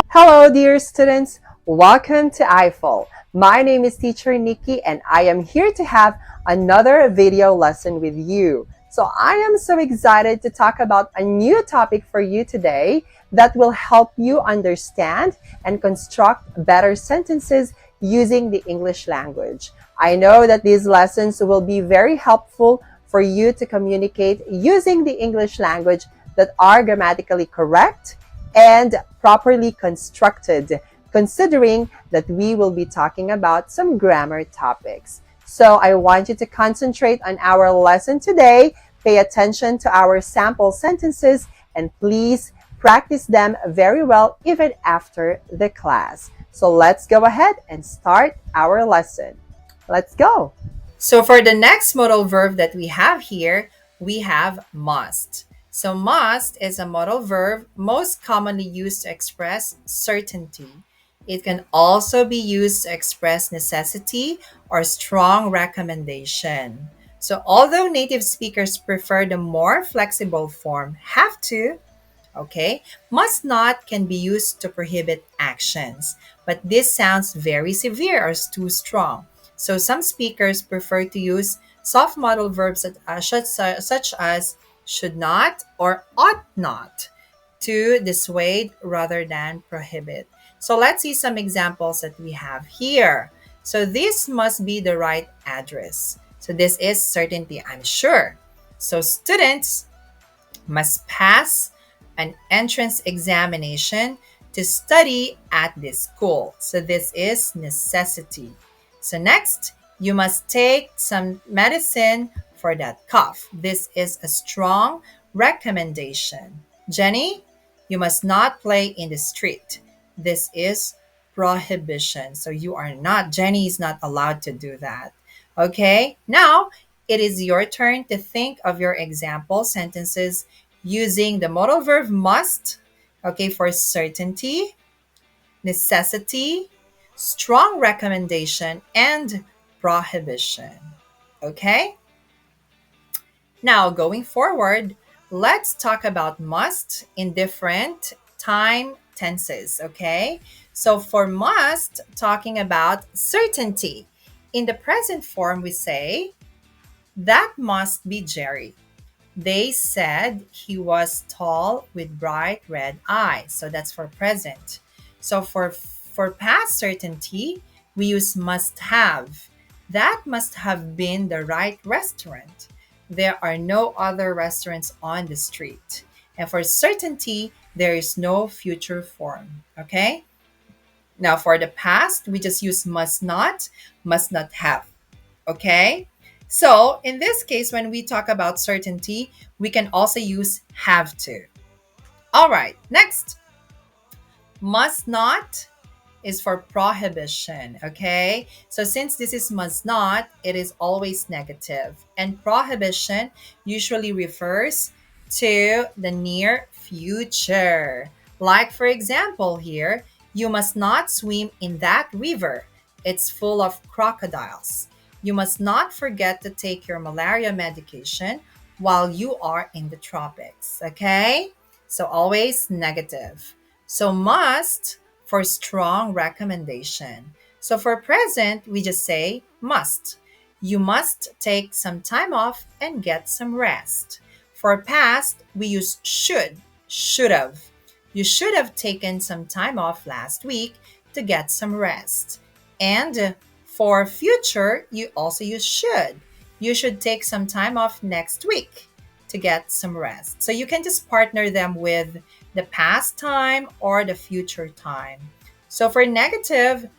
Hello, dear students. Welcome to I-Fal. My name is Teacher Nikki, and I am here to have another video lesson with you. So I am so excited to talk about a new topic for you today that will help you understand and construct better sentences using the English language. I know that these lessons will be very helpful for you to communicate using the English language that are grammatically correct and properly constructed, considering that we will be talking about some grammar topics. So I want you to concentrate on our lesson today, pay attention to our sample sentences, and please practice them very well even after the class. So let's go ahead and start our lesson. Let's go. So for the next modal verb that we have here, we have must. So must is a modal verb most commonly used to express certainty. It can also be used to express necessity or strong recommendation. So although native speakers prefer the more flexible form have to, okay, must not can be used to prohibit actions, but this sounds very severe or too strong. So some speakers prefer to use soft modal verbs such as should not or ought not to dissuade rather than prohibit. So let's see some examples that we have here. So this must be the right address. So this is certainty, I'm sure. So students must pass an entrance examination to study at this school. So this is necessity. So next, you must take some medicine for that cough. This is a strong recommendation. Jenny, you must not play in the street. This is prohibition. So you are not, Jenny is not allowed to do that. Okay, now it is your turn to think of your example sentences using the modal verb must, okay, for certainty, necessity, strong recommendation, and prohibition. Okay? Now, going forward, let's talk about must in different time tenses. Okay? So, for must, talking about certainty. In the present form, we say, that must be Jerry. They said he was tall with bright red eyes. So that's for present. So for past certainty, we use must have. That must have been the right restaurant. There are no other restaurants on the street. And for certainty, there is no future form. Okay? Now for the past, we just use must not have. Okay? So, in this case, when we talk about certainty, we can also use have to. All right, next, must not is for prohibition. Okay? So, since this is must not, it is always negative. And prohibition usually refers to the near future. Like, for example, here, you must not swim in that river. It's full of crocodiles. You must not forget to take your malaria medication while you are in the tropics. Okay? So, always negative. So, must for strong recommendation. So, for present, we just say must. You must take some time off and get some rest. For past, we use should have. You should have taken some time off last week to get some rest. And for future, you also use should. You should take some time off next week to get some rest. So you can just partner them with the past time or the future time. So for negative,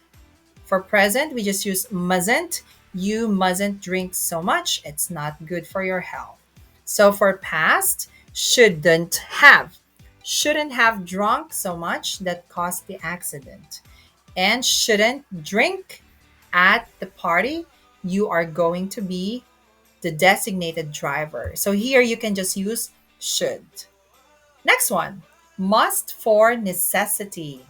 for present, we just use mustn't. You mustn't drink so much. It's not good for your health. So for past, shouldn't have. Shouldn't have drunk so much that caused the accident. And shouldn't drink at the party. You are going to be the designated driver. So here you can just use should. Next one, must for necessity.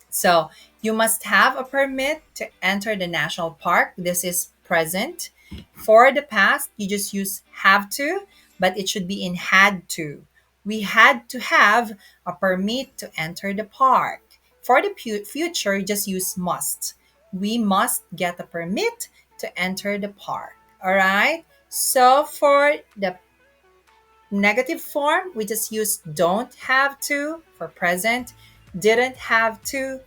So you must have a permit to enter the national park. This is present. For the past, you just use have to, but it should be in had to. We had to have a permit to enter the park. For the future, just use must. We must get a permit to enter the park. All right. So for the negative form, we just use don't have to for present, didn't have to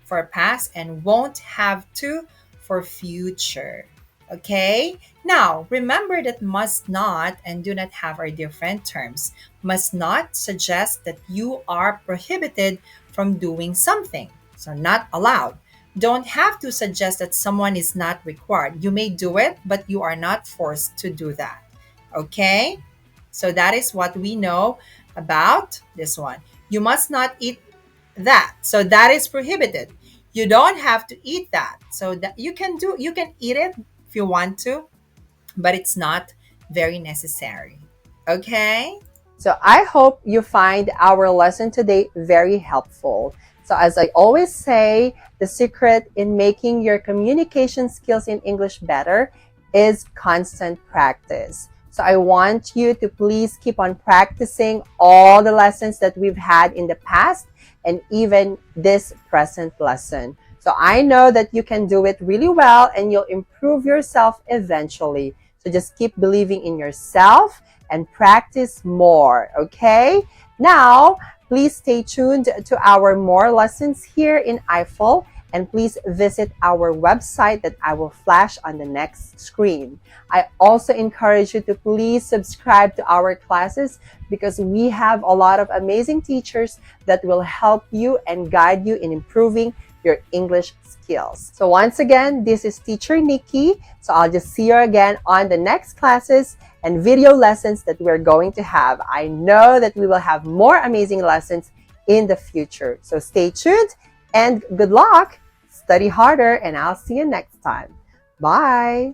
for past, and won't have to for future. Okay? Now, remember that must not and do not have are different terms. Must not suggests that you are prohibited from doing something, so not allowed. Don't have to suggest that someone is not required. You may do it, but you are not forced to do that. Okay? So that is what we know about this one. You must not eat that. So that is prohibited. You don't have to eat that. So that you can eat it if you want to, but it's not very necessary. Okay? So I hope you find our lesson today very helpful. So as I always say, the secret in making your communication skills in English better is constant practice. So I want you to please keep on practicing all the lessons that we've had in the past and even this present lesson. So I know that you can do it really well and you'll improve yourself eventually. So just keep believing in yourself and practice more, okay? Now, please stay tuned to our more lessons here in I-Fal, and please visit our website that I will flash on the next screen. I also encourage you to please subscribe to our classes because we have a lot of amazing teachers that will help you and guide you in improving your English skills. So once again, this is Teacher Nikki. So I'll just see you again on the next classes and video lessons that we're going to have. I know that we will have more amazing lessons in the future. So stay tuned and good luck. Study harder and I'll see you next time. Bye.